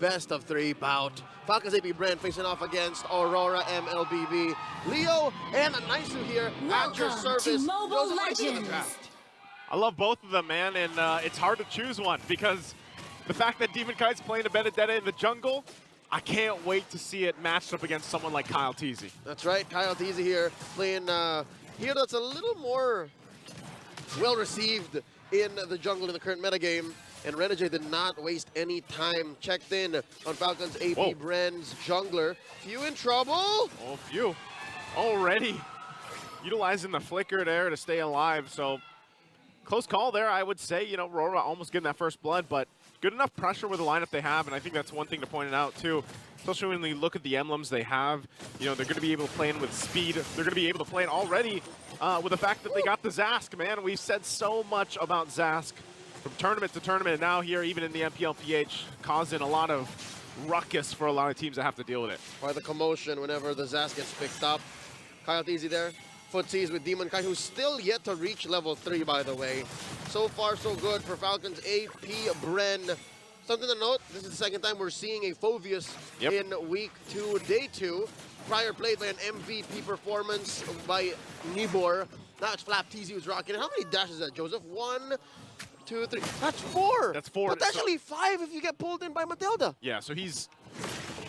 best of 3 bout. Falcons AP Bren facing off against Aurora MLBB. Leo and Naisu here at your service. To Mobile Joseph, what do you think of the Legends. draft? I love both of them, man, and it's hard to choose one because the fact that Demon Kite's playing a Benedetta in the jungle, I can't wait to see it matched up against someone like Kyle Teasy. That's right, Kyle Teasy here playing here that's a little more well received in the jungle in the current metagame. And Renegade did not waste any time. Checked in on Falcons AP Whoa. Bren's jungler. Few in trouble. Oh, phew. Already utilizing the flicker there to stay alive. So close call there, I would say. You know, Aurora almost getting that first blood, but good enough pressure with the lineup they have. And I think that's one thing to point out, too. Especially when we look at the emblems they have. You know, they're going to be able to play in with speed. They're going to be able to play in already with the fact that they got the Zask, man. We've said so much about Zask from tournament to tournament, and now here, even in the MPL PH, causing a lot of ruckus for a lot of teams that have to deal with it. By the commotion whenever the Zask gets picked up. Kyle Teasy there. Footsies with Demon Kite, who's still yet to reach level 3, by the way. So far, so good for Falcons AP Bren. Something to note, this is the second time we're seeing a Phoveus in week 2, day 2. Prior played by an MVP performance by Nibor. Now it's Flap Teasy who's rocking it. How many dashes is that, Joseph? 1, 2, 3. That's 4. That's 4. Potentially 5 if you get pulled in by Matilda. Yeah, so he's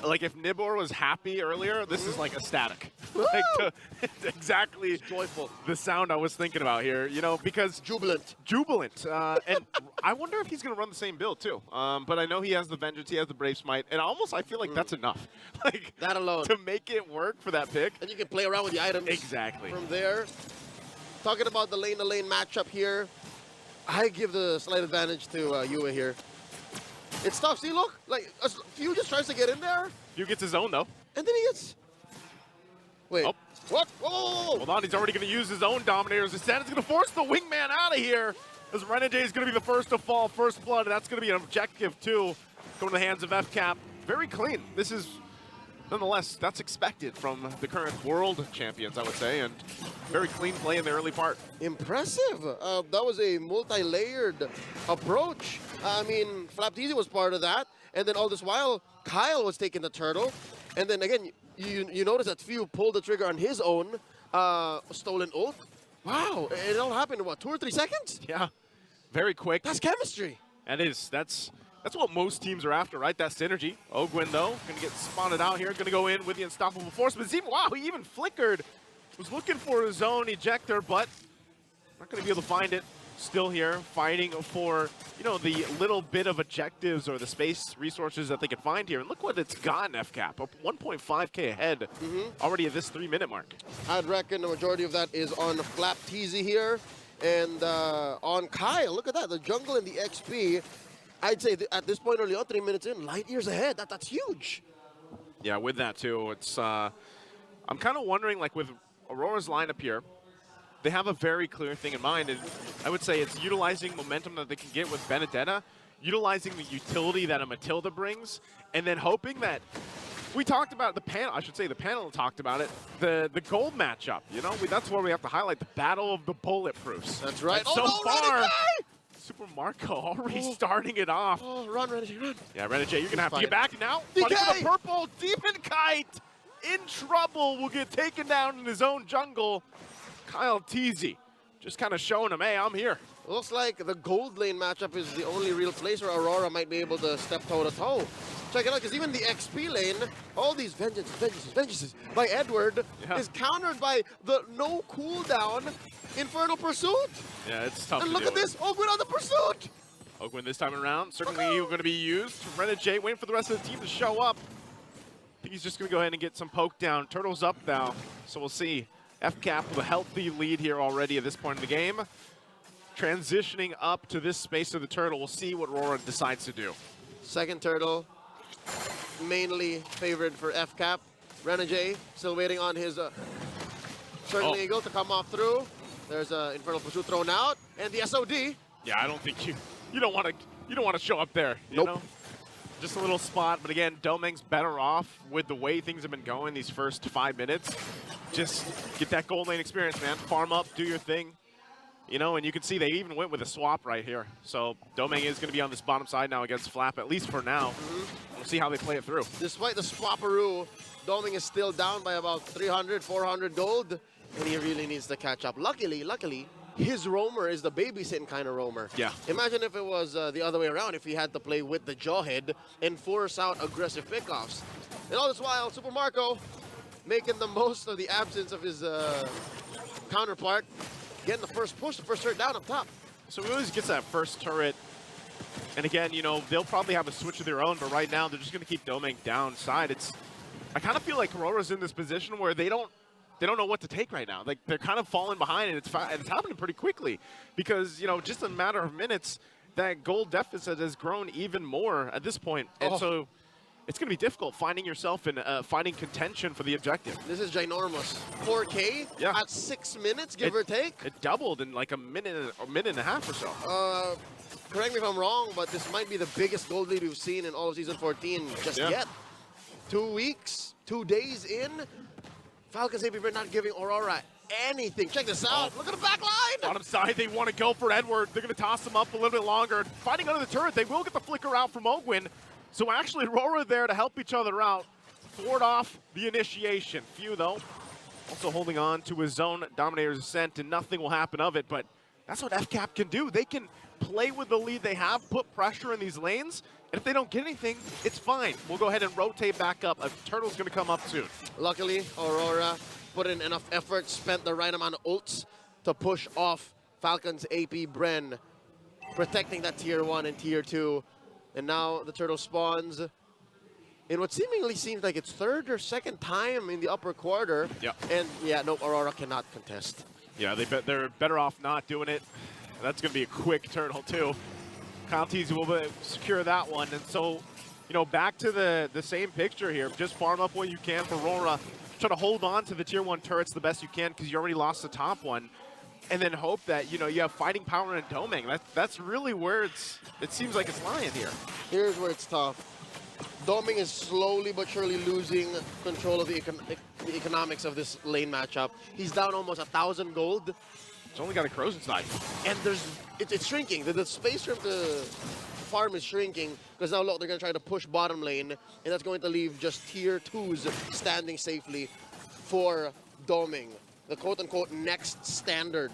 like, if Nibor was happy earlier, this is like ecstatic. Like exactly Joyful. the sound I was thinking about here, you know, because Jubilant. And I wonder if he's going to run the same build too. But I know he has the Vengeance, he has the Brave Smite, and almost I feel like that's enough. Like That alone. to make it work for that pick. And you can play around with the items. Exactly. From there. Talking about the lane-to-lane matchup here, I give the slight advantage to Yue here. It's tough. See, look, like Few just tries to get in there, Few gets his own though. and then he gets. Wait. Oh. What? Whoa! Hold on, he's already going to use his own Dominators. Instead, it's going to force the Wingman out of here. As Renegade is going to be the first to fall, first blood, and that's going to be an objective too. Going to the hands of FCAP. Very clean. This is, nonetheless, that's expected from the current world champions, I would say, and very clean play in the early part. Impressive. That was a multi-layered approach. I mean, Flap Teasy was part of that, and then all this while, Kyle was taking the turtle, and then again, you notice that Few pulled the trigger on his own stolen ult. Wow, it all happened in what, 2 or 3 seconds? Yeah, very quick. That's chemistry. That's what most teams are after, right? That synergy. Ogwin, though, going to get spotted out here. Going to go in with the Unstoppable Force. But wow, he even flickered. Was looking for his own ejector, but not going to be able to find it. Still here, fighting for, you know, the little bit of objectives or the space resources that they can find here. And look what it's gotten, FCAP. Up 1.5K ahead already at this 3-minute mark. I'd reckon the majority of that is on Flap Teasy here. And on Kyle, look at that, the jungle and the XP. I'd say at this point early on, 3 minutes in, light years ahead. That's huge. Yeah, with that too, it's I'm kind of wondering, like with Aurora's lineup here, they have a very clear thing in mind, and I would say it's utilizing momentum that they can get with Benedetta, utilizing the utility that a Matilda brings, and then hoping that we talked about the panel. I should say the panel talked about it. The gold matchup. You know, that's where we have to highlight the battle of the bulletproofs. That's right. And so far, Renegade! Super Marco already starting it off. Oh, run, Renegade, run. Yeah, Renegade, you're going to have to Fine. get back now. DK! Fighting for the purple. Demon Kite in trouble. Will get taken down in his own jungle. Kyle Teasy just kind of showing him, hey, I'm here. Looks like the gold lane matchup is the only real place where Aurora might be able to step toe-to-toe. Check it out, because even the XP lane, all these vengeances by Edward is countered by the no cooldown Infernal Pursuit. Yeah, it's tough And to look deal at this, Ogwin on the pursuit. Ogwin this time around, certainly going to be used. Renegade waiting for the rest of the team to show up. I think he's just going to go ahead and get some poke down. Turtle's up now, so we'll see. FCAP with a healthy lead here already at this point in the game. Transitioning up to this space of the turtle. We'll see what Aurora decides to do. Second turtle, mainly favored for FCAP. Renegade still waiting on his Circle Eagle to come off through. There's an Infernal Pursuit thrown out, and the SOD. Yeah, I don't think you don't want to show up there. You know? Just a little spot, but again, Domeng's better off with the way things have been going these first 5 minutes. Just get that gold lane experience, man. Farm up, do your thing. You know, and you can see they even went with a swap right here. So Domeng is going to be on this bottom side now against Flap, at least for now. We'll see how they play it through. Despite the Swaparoo, Doming is still down by about 300, 400 gold, and he really needs to catch up. Luckily, his roamer is the babysitting kind of roamer. Yeah. Imagine if it was the other way around, if he had to play with the Jawhead and force out aggressive pickoffs. And all this while, Super Marco making the most of the absence of his counterpart, getting the first push, the first turret down up top. So he always gets that first turret. And again, you know, they'll probably have a switch of their own, but right now they're just going to keep Doming downside. I kind of feel like Aurora's in this position where they don't know what to take right now. Like, they're kind of falling behind, and it's happening pretty quickly because, you know, just a matter of minutes, that gold deficit has grown even more at this point. And so it's going to be difficult finding yourself in finding contention for the objective. This is ginormous. 4K at 6 minutes, give or take. It doubled in like a minute and a half or so. Correct me if I'm wrong, but this might be the biggest gold lead we've seen in all of Season 14 just yet. 2 weeks, 2 days in, Falcons AP Bren not giving Aurora anything. Check this out. Look at the back line. Bottom side, they want to go for Edward. They're going to toss him up a little bit longer. Fighting under the turret, they will get the flicker out from Ogwin. So actually, Aurora there to help each other out. Thwart off the initiation. Few, though, also holding on to his zone Dominator's Ascent, and nothing will happen of it. But that's what FCAP can do. They can play with the lead they have, put pressure in these lanes, and if they don't get anything, it's fine. We'll go ahead and rotate back up. A turtle's going to come up soon. Luckily, Aurora put in enough effort, spent the right amount of ults to push off Falcons AP Bren, protecting that tier 1 and tier 2. And now the turtle spawns in what seemingly seems like its third or second time in the upper quarter. Yeah. And yeah, no, Aurora cannot contest. Yeah, they're better off not doing it. That's going to be a quick turtle, too. Counties will secure that one. And so, you know, back to the same picture here. Just farm up what you can for Aurora. Try to hold on to the tier 1 turrets the best you can because you already lost the top one. And then hope that, you know, you have fighting power in Doming. That's really where it seems like it's lying here. Here's where it's tough. Doming is slowly but surely losing control of the economics of this lane matchup. He's down almost 1,000 gold. It's only got a Crows inside. And it's shrinking. The space from the farm is shrinking because now look, they're going to try to push bottom lane, and that's going to leave just tier 2s standing safely for Doming, the quote-unquote next standard.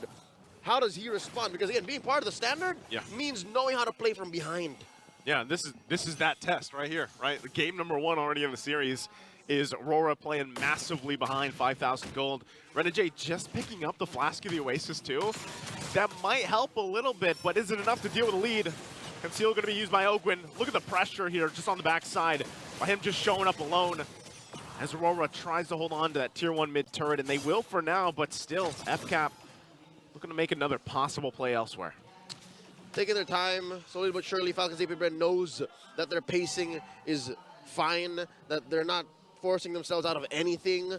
How does he respond? Because again, being part of the standard means knowing how to play from behind. Yeah, this is that test right here, right? The game number 1 already in the series is Aurora playing massively behind 5,000 gold. Renegade just picking up the Flask of the Oasis too. That might help a little bit, but is it enough to deal with the lead? Conceal going to be used by Ogwin. Look at the pressure here just on the backside by him just showing up alone as Aurora tries to hold on to that tier 1 mid turret, and they will for now, but still, FCAP looking to make another possible play elsewhere. Taking their time, slowly but surely, Falcons AP Bren knows that their pacing is fine, that they're not forcing themselves out of anything.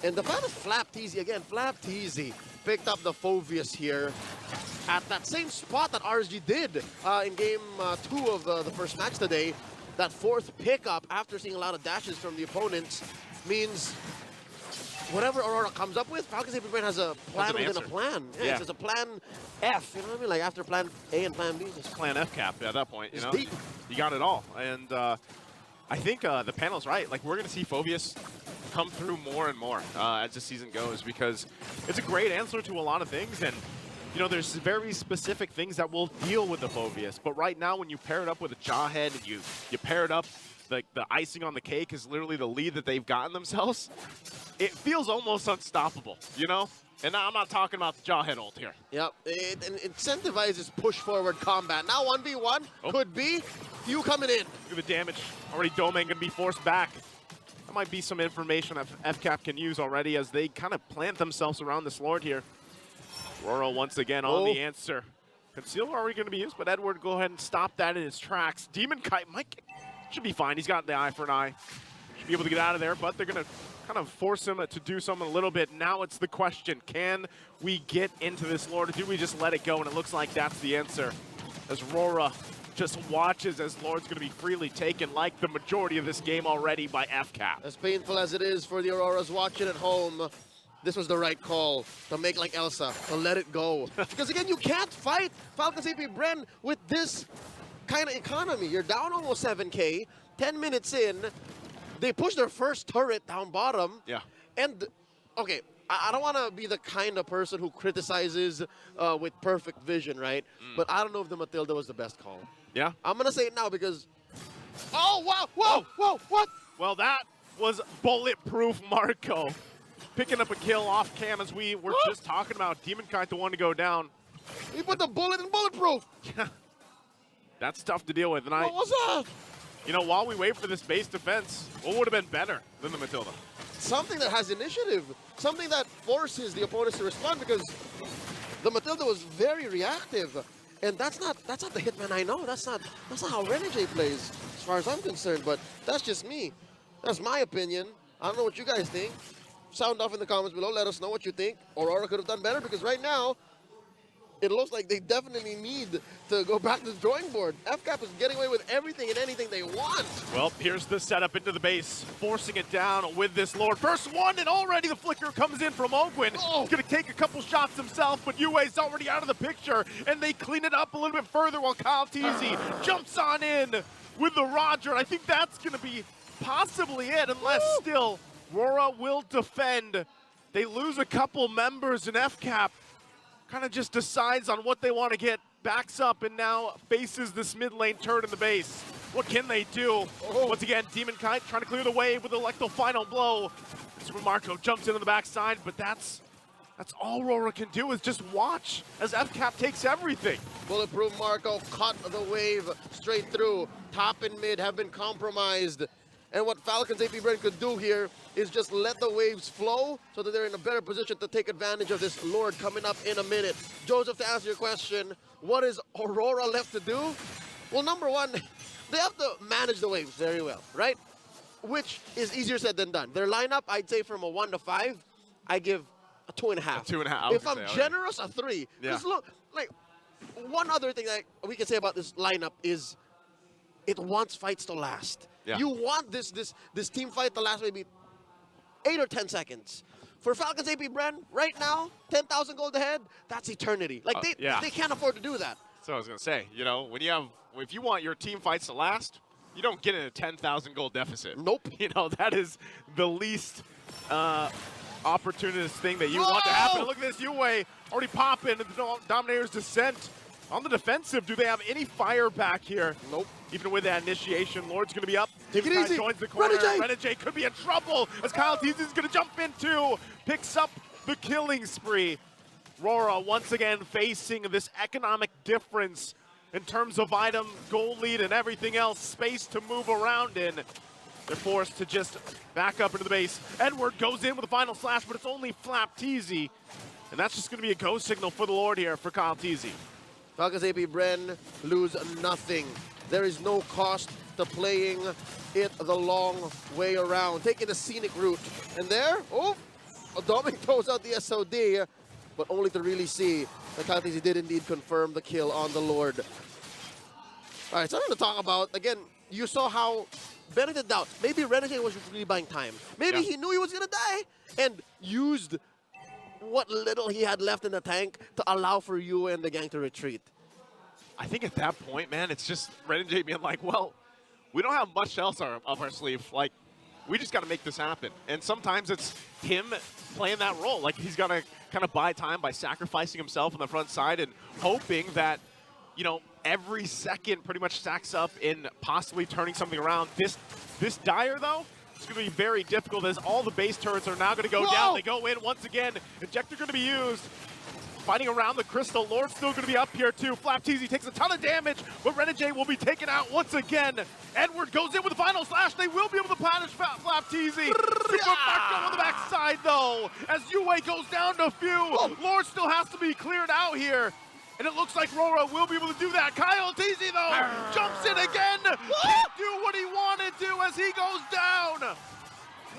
And the fan of Flapteasy, again, Flapteasy picked up the Phoveus here at that same spot that RSG did in game 2 of the first match today. That 4th pickup after seeing a lot of dashes from the opponents means whatever Aurora comes up with, Falcons AP Bren has a plan within a plan. Yeah, it's a plan F, you know what I mean? Like after plan A and plan B. It's plan FCAP at that point, you know? Deep. You got it all. And I think the panel's right. Like, we're going to see Phoveus come through more and more as the season goes because it's a great answer to a lot of things. And, you know, there's very specific things that will deal with the Phoveus. But right now, when you pair it up with a Jawhead and you pair it up, the icing on the cake is literally the lead that they've gotten themselves. It feels almost unstoppable, you know? And now I'm not talking about the Jawhead ult here. Yep, it incentivizes push-forward combat. Now 1v1 could be you coming in. Look at the damage. Already Doming going to be forced back. That might be some information that FCAP can use already as they kind of plant themselves around this Lord here. Aurora once again on the answer. Conceal already going to be used, but Edward go ahead and stop that in his tracks. Demon Kite should be fine. He's got the eye for an eye. Should be able to get out of there, but they're going to kind of force him to do something a little bit. Now it's the question, can we get into this Lord, or do we just let it go? And it looks like that's the answer, as Aurora just watches as Lord's going to be freely taken like the majority of this game already by FCAP. As painful as it is for the Auroras watching at home, this was the right call to make like Elsa, to let it go. Because again, you can't fight Falcons AP Bren with this kind of economy. You're down almost 7K, 10 minutes in, they push their first turret down bottom. Yeah. And, okay, I don't want to be the kind of person who criticizes with perfect vision, right? But I don't know if the Matilda was the best call. Yeah. I'm going to say it now because... Oh, wow! Whoa! Whoa! What? Well, that was bulletproof Marco. Picking up a kill off cam as we were just talking about. Demon Kite the one to go down. He put the bullet in bulletproof! Yeah. That's tough to deal with. And What was that? you know, while we wait for this base defense, what would have been better than the Matilda? Something that has initiative. Something that forces the opponents to respond because the Matilda was very reactive. And that's not the Hitman I know. That's not how Renegade plays, as far as I'm concerned. But that's just me. That's my opinion. I don't know what you guys think. Sound off in the comments below. Let us know what you think. Aurora could have done better because right now, it looks like they definitely need to go back to the drawing board. FCAP is getting away with everything and anything they want. Well, here's the setup into the base, forcing it down with this Lord. First one, and already the flicker comes in from Ogwin. Oh. He's gonna take a couple shots himself, but Yue's already out of the picture, and they clean it up a little bit further while Kyle Teasy jumps on in with the Roger. And I think that's gonna be possibly it, unless still RORA will defend. They lose a couple members in FCAP. Kind of just decides on what they want to get, backs up, and now faces this mid lane turret in the base. What can they do? Once again, Demon Kite trying to clear the way with the Electro final blow. Super Marco jumps in on the backside, but that's all Aurora can do is just watch as FCAP takes everything. Bulletproof Marco caught the wave straight through. Top and mid have been compromised. And what Falcons AP Bren could do here is just let the waves flow so that they're in a better position to take advantage of this Lord coming up in a minute. Joseph, to answer your question, what is Aurora left to do? Well, number one, they have to manage the waves very well, right? Which is easier said than done. Their lineup, I'd say from a 1 to 5, I give a 2.5. A 2.5. If I'm generous, a 3. Yeah. Because look, like, one other thing that we can say about this lineup is it wants fights to last. Yeah. You want this team fight to last maybe 8 or 10 seconds. For Falcons AP Bren, right now, 10,000 gold ahead, that's eternity. Like, they can't afford to do that. So I was going to say, you know, if you want your team fights to last, you don't get in a 10,000 gold deficit. Nope. You know, that is the least opportunist thing that you want to happen. Look at this, Yue already popping, the Dominator's Descent. On the defensive, do they have any fire back here? Nope. Even with that initiation, Lord's going to be up. Take it easy. Joins the corner. Renegade. Renegade could be in trouble as Kyle Teasy is going to jump in too. Picks up the killing spree. RORA once again facing this economic difference in terms of item, goal lead, and everything else. Space to move around in. They're forced to just back up into the base. Edward goes in with a final slash, but it's only Flap Teasy. And that's just going to be a go signal for the Lord here for Kyle Teasy. Falcons AP Bren lose nothing. There is no cost to playing it the long way around, taking the scenic route. And there, Dominic throws out the SOD, but only to really see that Kyle Teasy did indeed confirm the kill on the Lord. All right, something to talk about. Again, you saw how Benedict doubt. Maybe Renegade was just really buying time. Maybe he knew he was going to die and used what little he had left in the tank to allow for you and the gang to retreat. I think at that point, man, it's just Renegade being like, well, we don't have much else up our sleeve. Like, we just got to make this happen. And sometimes it's him playing that role. Like, he's got to kind of buy time by sacrificing himself on the front side and hoping that, you know, every second pretty much stacks up in possibly turning something around. This Dire, though, it's going to be very difficult as all the base turrets are now going to go down. They go in once again. Injector going to be used. Fighting around the crystal. Lord's still going to be up here too. Flap Teasy takes a ton of damage, but Renegade will be taken out once again. Edward goes in with the final slash. They will be able to punish Flap Teasy. Super Marco on the backside though, as Yue goes down to a few. Lord still has to be cleared out here. And it looks like RORA will be able to do that. Kyle Teasy though, jumps in again. Can't do what he wanted to as he goes down.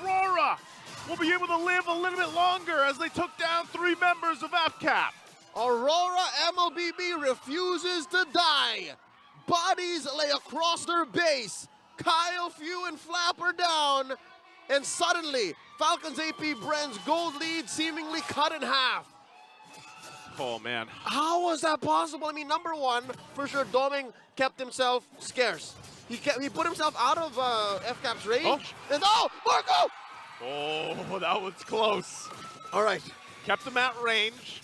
RORA will be able to live a little bit longer as they took down 3 members of FCAP. Aurora MLBB refuses to die. Bodies lay across their base. Kyle, Few, and Flap are down. And suddenly, Falcons AP Bren's gold lead seemingly cut in half. Oh, man. How was that possible? I mean, number one, for sure, Doming kept himself scarce. He put himself out of FCAP's range. Oh. And Marco! Oh, that was close. All right. Kept him at range.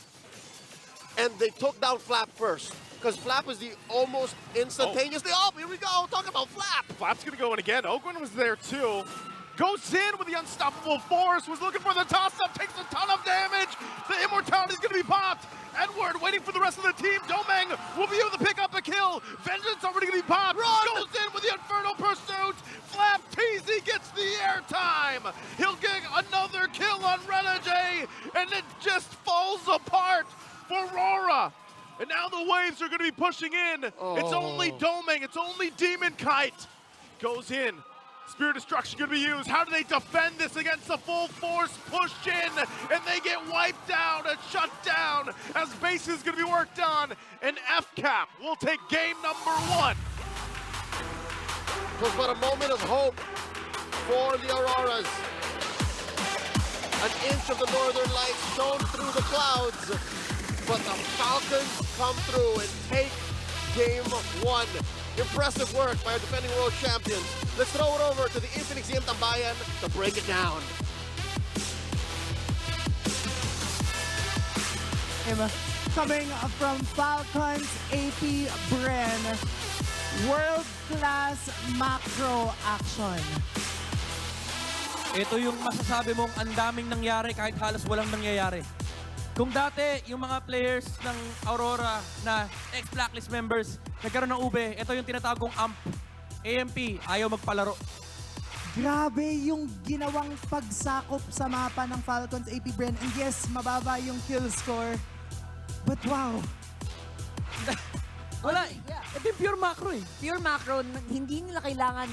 And they took down Flap first. Because Flap was the almost instantaneously. Oh, here we go. Talk about Flap. Flap's going to go in again. Ogwen was there too. Goes in with the unstoppable force. Was looking for the toss-up. Takes a ton of damage. The immortality is going to be popped. Edward waiting for the rest of the team. Domeng will be able to pick up a kill. Vengeance already going to be popped. Run! Goes in with the Infernal Pursuit. Flap TZ gets the airtime. He'll get another kill on Renegade. And it just falls apart for Aurora. And now the waves are going to be pushing in. It's only Domeng. It's only Demon Kite. Goes in. Spirit Destruction going to be used. How do they defend this against the full force push in? And they get wiped out and shut down as base is going to be worked on. And FCAP will take game number 1. It was but a moment of hope for the Auroras. An inch of the northern lights shone through the clouds. But the Falcons come through and take game 1. Impressive work by our defending world champions. Let's throw it over to the Infinix EM Tambayan to break it down. Coming from Falcons, AP Bren, world-class macro action. Ito yung masasabi mong ang daming nangyari kahit halos walang nangyayari. Kung dati, yung mga players ng Aurora na ex-blacklist members nagkaroon ng ube, ito yung tinatawag kong AMP. AMP, ayaw magpalaro. Grabe yung ginawang pagsakop sa mapa ng Falcons, AP Bren. And yes, mababa yung kill score. But wow. Wala, ito yung pure macro eh. Pure macro, hindi nila kailangan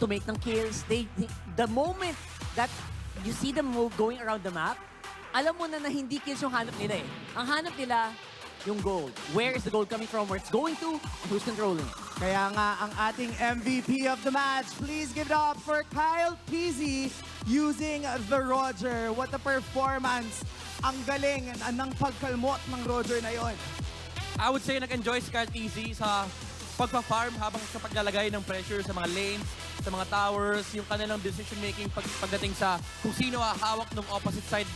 to make ng kills. The moment that you see them going around the map, alam mo na hindi kills yung hanap nila eh. Ang hanap nila, yung gold. Where is the gold coming from? Where it's going to? And who's controlling it? Kaya nga, ang ating MVP of the match, please give it up for Kyle PZ using the Roger. What a performance! Ang galing ng pagkalmot ng Roger na yon. I would say nag-enjoy si Kyle TZ sa pagpa-farm habang sa paglalagay ng pressure sa mga lanes, sa mga towers, yung kanilang decision-making pagdating sa kung sino hawak ng opposite side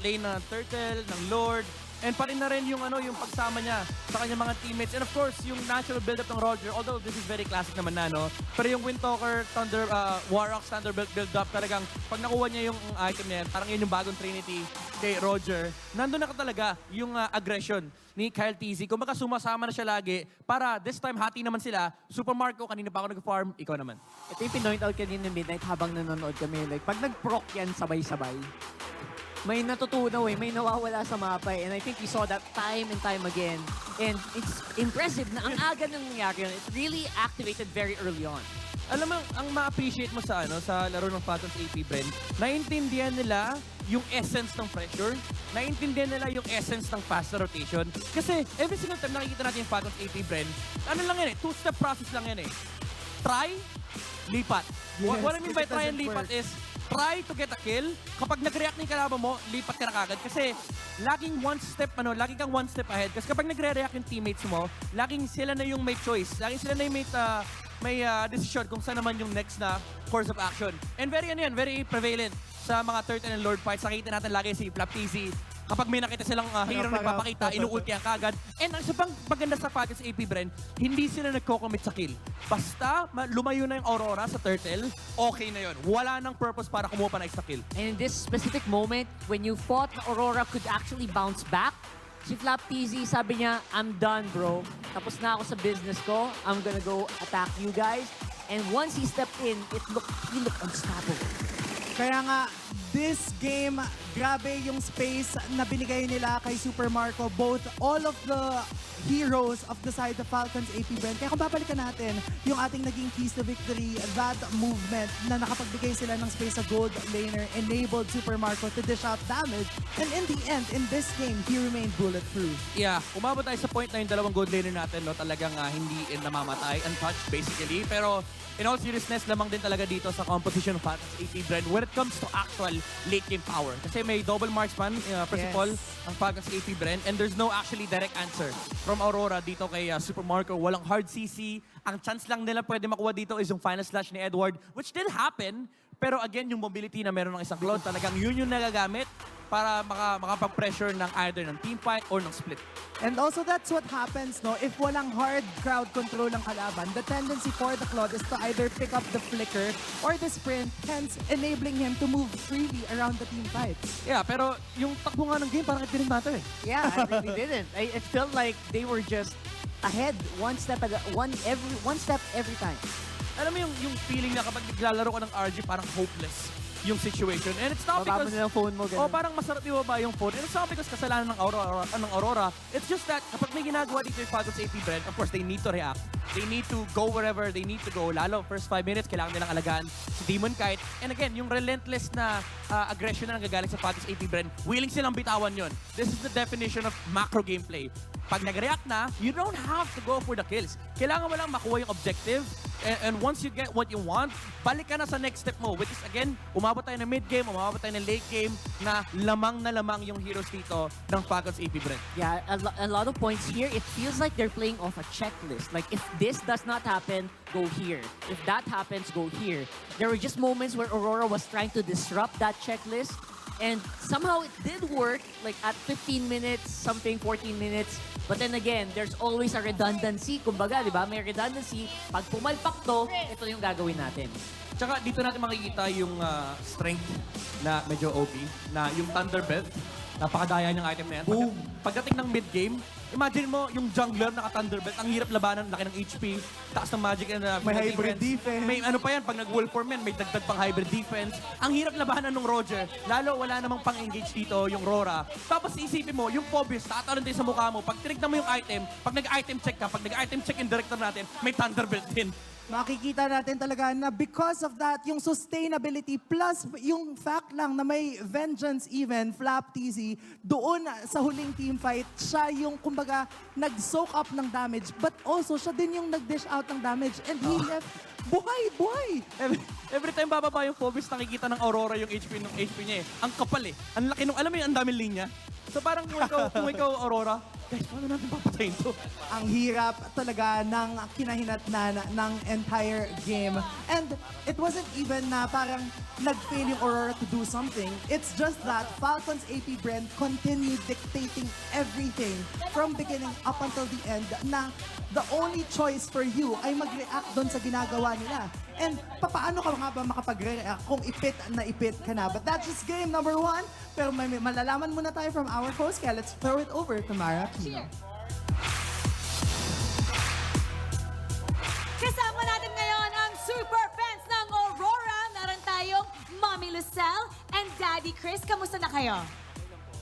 lane ng Turtle, ng Lord. And pa rin na rin yung, yung pagsama niya sa kanyang mga teammates. And of course, yung natural build-up ng Roger, although this is very classic naman na, no? Pero yung Windtalker, Thunder, Warrock, Thunderbolt build-up, talagang pag nakuha niya yung item niya, parang yun yung bagong Trinity kay Roger. Nandun na talaga yung aggression ni Kyle TZ. Kung baka sumasama na siya lagi, para this time hati naman sila. Super Marco, kanina pa ako nag-farm, ikaw naman. Ito yung pinoint out kanina midnight habang nanonood kami. Like, pag nag-proc yan sabay-sabay, may natutunaw eh, may nawawala sa mapa eh. And I think we saw that time and time again. And it's impressive na ang aga nang nangyari yun. It's really activated very early on. Alam mo, ang ma-appreciate mo sa sa laro ng Falcons AP Bren, naiintindihan nila yung essence ng pressure, naiintindihan nila yung essence ng fast rotation. Kasi every single time nakikita natin yung Falcons AP Bren, ano lang yan eh, two-step process lang yan eh. Try, lipat. Yes, What I mean by it try and doesn't lipat work. is try to get a kill. Kapag nag-react na yung kalaban mo, lipat ka na kagad. Kasi laging lagi kang one step ahead. Kasi kapag nagre-react yung teammates mo, laging sila na yung may choice. Laging sila na yung may decision kung saan naman yung next na course of action. And very prevalent sa mga Turtle and Lord fights. Nakita natin lagi si Flap TZ. Kapag may nakita silang hero na nagpapakita, inuulti ang kagad. And ang isa pang maganda sa Falcons AP Bren, hindi sila nagko-commit sa kill. Basta lumayo na yung Aurora sa Turtle, okay na yun. Wala nang purpose para kumuha pa na extra kill. And in this specific moment, when you thought na Aurora could actually bounce back, si Flap TZ sabi niya, I'm done bro. Tapos na ako sa business ko. I'm gonna go attack you guys. And once he stepped in, he looked unstoppable. Kaya nga, this game, grabe yung space na binigay nila kay Super Marco. Both all of the heroes of the side of Falcons AP Bren. Kaya kung babalikan natin yung ating naging keys to victory, that movement na nakapagbigay sila ng space sa gold laner enabled Super Marco to dish out damage. And in the end, in this game, he remained bulletproof. Yeah, umabot tayo sa point na yung dalawang gold laner natin, no, talagang hindi namamatay, untouched basically. Pero in all seriousness, lamang din talaga dito sa composition of Falcons AP Bren when it comes to actual late game power. Kasi may double marksman, first of Yes. all, ang Falcons AP Bren, and there's no actually direct answer from Aurora dito kay Super Marco. Walang hard CC. Ang chance lang nila pwede makuha dito is yung final slash ni Edward, which did happen. Pero again, yung mobility na meron ng isang clone, talagang yun yung nagagamit para makapag-pressure ng either ng team fight or ng split. And also, that's what happens, no? If walang hard crowd control ang kalaban, the tendency for the Claude is to either pick up the flicker or the sprint, hence enabling him to move freely around the team fights. Yeah, pero yung takbo nga ng game, parang it didn't matter eh. Yeah, I really didn't. It felt like they were just ahead, one step every time. Alam mo yung feeling na kapag naglalaro ka ng RG, parang hopeless yung situation. And it's not Baba mo because... na yung phone mo, ganun. Oh, parang masarap ibaba yung phone. And it's not because kasalanan ng Aurora. It's just that kapag may ginagawa dito yung Falcons AP Bren, of course, they need to react. They need to go wherever they need to go. Lalo, first 5 minutes, kailangan nilang alagaan si Demon Kite. And again, yung relentless na aggression na nanggagaling sa Falcons AP Bren, willing silang bitawan yon. This is the definition of macro gameplay. Pag nag-react na, you don't have to go for the kills. Kailangan mo lang makuha yung objective. And once you get what you want, balik ka na sa next step mo. Which is, again, umabot tayo ng mid-game, umabot tayo ng late game na lamang yung heroes dito ng Falcons AP Bren. Yeah, a lot of points here. It feels like they're playing off a checklist. Like, if this does not happen, go here. If that happens, go here. There were just moments where Aurora was trying to disrupt that checklist. And somehow it did work, like at 15 minutes, something, 14 minutes. But then again, there's always a redundancy. Kumbaga, di ba? May redundancy. Pag pumalpak to, ito yung gagawin natin. Tsaka dito natin makikita yung strength na medyo OP, na yung Thunderbelt, napakadaya ng item na yan. Pagdating ng mid-game, imagine mo yung jungler naka-Thunderbelt, ang hirap labanan, laki ng HP, taas ng magic and May hybrid defense. May ano pa yan, pag nag-wolf form yan, may dagdag pang hybrid defense. Ang hirap labanan ng Roger, lalo wala namang pang-engage dito yung RORA. Tapos isipin mo, yung Phoebus, tatalon din sa mukha mo. Pag tinignan mo yung item, pag nag-item check ka, pag nag-item check yung director natin, may Thunderbelt din. Makikita natin talaga na because of that, yung sustainability plus yung fact lang na may vengeance even, Flap TZ, doon sa huling team fight, siya yung kumbaga nag-soak up ng damage but also siya din yung nag-dish out ng damage and he left buhay. Every time bababa yung Phoebus, nakikita ng Aurora yung HP niya eh. Ang kapal eh. Ang laki nung, alam mo yung ang daming linya. So parang kung ikaw Aurora, guys, paano natin papatayin to? Ang hirap talaga ng kinahinatnan ng entire game. And it wasn't even na parang nag-fail yung Aurora to do something. It's just that Falcons AP Bren continued dictating everything from beginning up until the end na the only choice for you ay mag-react doon sa ginagawa nila. And paano ka nga ba makapag-react kung ipit na ipit ka na? But that's just game number 1. Pero may malalaman muna tayo from our host. Kaya let's throw it over to Mara Pino. Kasama natin ngayon ang super fans ng Aurora. Meron tayong Mommy Lucelle and Daddy Chris. Kamusta na kayo?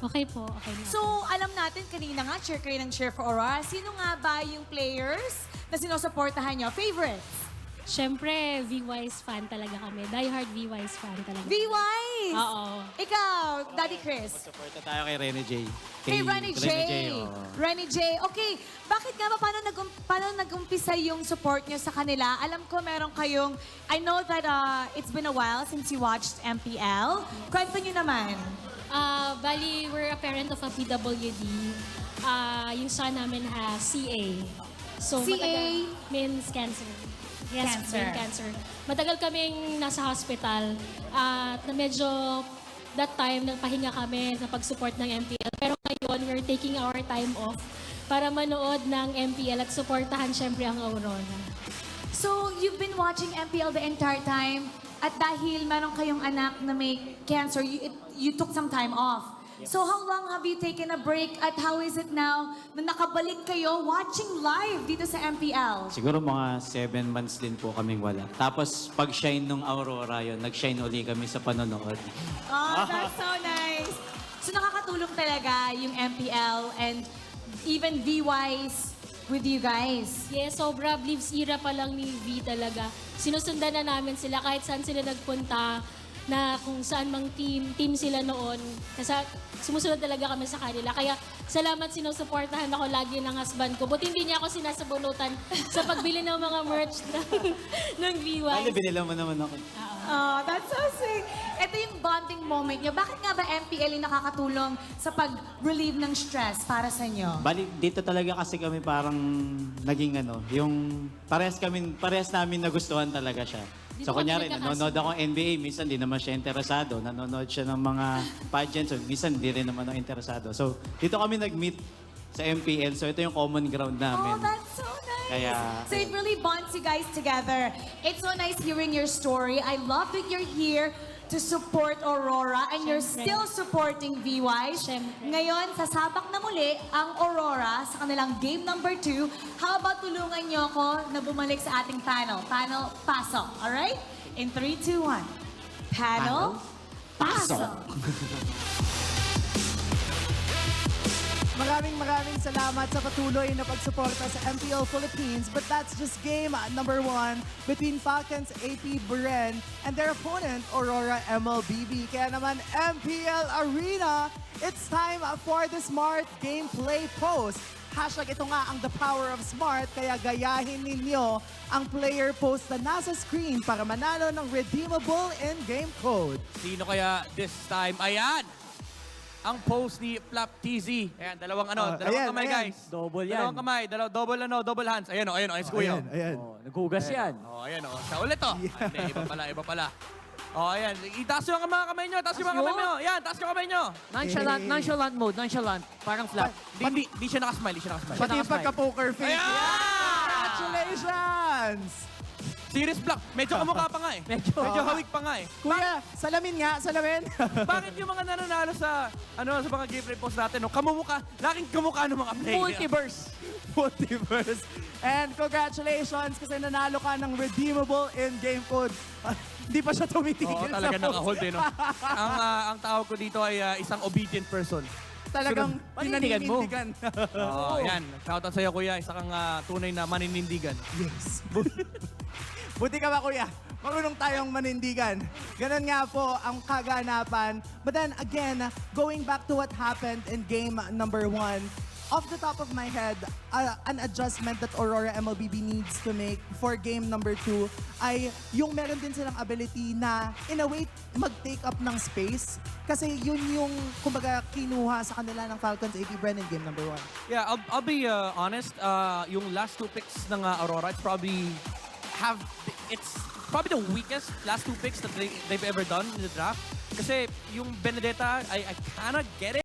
Okay po, okay na. So, alam natin, kanina nga, cheer kayo ng cheer for Aurora. Sino nga ba yung players na sinusuportahan nyo? Favorites? Siyempre, V-Wise fan talaga kami. Die-hard V-Wise fan talaga. V-Wise! Oo. Ikaw, Daddy Chris. Supporta tayo kay Rene J. Kay Renny J. oo. Renny J. Okay, bakit nga ba, paano nag-umpisa yung support nyo sa kanila? Alam ko meron kayong, I know that it's been a while since you watched MPL. Kwento nyo naman. Bali, we're a parent of a PWD. Yung son namin has CA. So, CA? Means cancer. Yes, Cancer. brain cancer. Matagal kaming nasa hospital at na medyo that time nagpahinga kami sa pag-support ng MPL. Pero ngayon, we're taking our time off para manood ng MPL at supportahan syempre ang Aurora. So, you've been watching MPL the entire time at dahil meron kayong anak na may cancer, you took some time off. So, how long have you taken a break at how is it now na nakabalik kayo watching live dito sa MPL? Siguro mga 7 months din po kaming wala. Tapos pag-shine nung Aurora yun, nag-shine uli kami sa panonood. Oh, that's so nice. So, nakakatulong talaga yung MPL and even V-Wise with you guys. Yes, sobra. Leaves era pa lang ni V talaga. Sinusundan na namin sila kahit saan sila nagpunta. na kung saan mang team sila noon. Kasi sumusunod talaga kami sa kanila. Kaya salamat, sinusuportahan ako lagi ng husband ko. Buti hindi niya ako sinasabunutan sa pagbili ng mga merch ng Bali, VY. binila mo naman ako. Oh, that's so sweet. Ito yung bonding moment niyo. Bakit nga ba MPL yung nakakatulong sa pag-relieve ng stress para sa inyo? Bali, dito talaga kasi kami parang naging yung parehas namin nagustuhan talaga siya. Di So ba kami kunyari, nagkakasunod? nanonood ako NBA, minsan di naman siya interesado. Nanonood siya ng mga pageants, so minsan di rin naman ako interesado. So dito kami nag-meet sa MPL, so ito yung common ground namin. Oh, that's so nice. Kaya- So it really bonds you guys together. It's so nice hearing your story. I love that you're here to support Aurora and you're Siyempre. still supporting VY. Siyempre. Ngayon, sasabak na muli ang Aurora sa kanilang game number 2. How about tulungan niyo ako na bumalik sa ating panel? Panel, pasok. Alright? In 3, 2, 1. Panel, pasok. Maraming salamat sa patuloy na pagsuporta sa MPL Philippines. But that's just game number 1 between Falcons AP Bren and their opponent, Aurora MLBB. Kaya naman, MPL Arena, it's time for the Smart Gameplay Post. Hashtag ito nga ang the power of smart, kaya gayahin ninyo ang player post na nasa screen para manalo ng redeemable in-game code. Sino kaya this time? Ayan! Ang post ni Flap TZ. Ayan, dalawang ayan, kamay, ayan. guys. Double yan. Dalawang kamay, double hands. Ayan, si Kuya. Ayan. Oh, naghugas yan. Ayan, siya ulit, Hindi, iba pala. Ayan. Itaas yung mga kamay nyo. Taas yung mga kamay nyo. Ayan, taas yung kamay nyo. Nonchalant mode, nonchalant. Parang flat. Di siya nakasmile, Pati yung pagka-poker face. Ayan! Congratulations! Serious Black. Medyo kamukha pa nga eh. Medyo hawig pa nga eh. Kuya, salamin nga, salamin. Bakit yung mga nananalo sa sa mga gameplay post natin, laking kamukha ng mga player. Multiverse. And congratulations kasi nanalo ka ng redeemable in-game code. Hindi pa siya tumitigil Oo, sa talaga post. naka-hold eh, no? ang tawag ko dito ay isang obedient person. Talagang Panindigan mo. pinaninindigan. Yan. Shoutout sa'yo, kuya. Isa kang tunay na maninindigan. Yes. Buti ka ba, kuya? Marunong tayong manindigan. Ganun nga po ang kaganapan. But then again, going back to what happened in game number 1, off the top of my head, an adjustment that Aurora MLBB needs to make for game number 2 ay yung meron din silang ability na in a way mag-take up ng space. Kasi yun yung, kumbaga, kinuha sa kanila ng Falcons AP Bren in game number 1. Yeah, I'll be honest. Yung last 2 picks ng Aurora, it's probably the weakest last 2 picks that they've ever done in the draft. Kasi yung Benedetta, I cannot get it.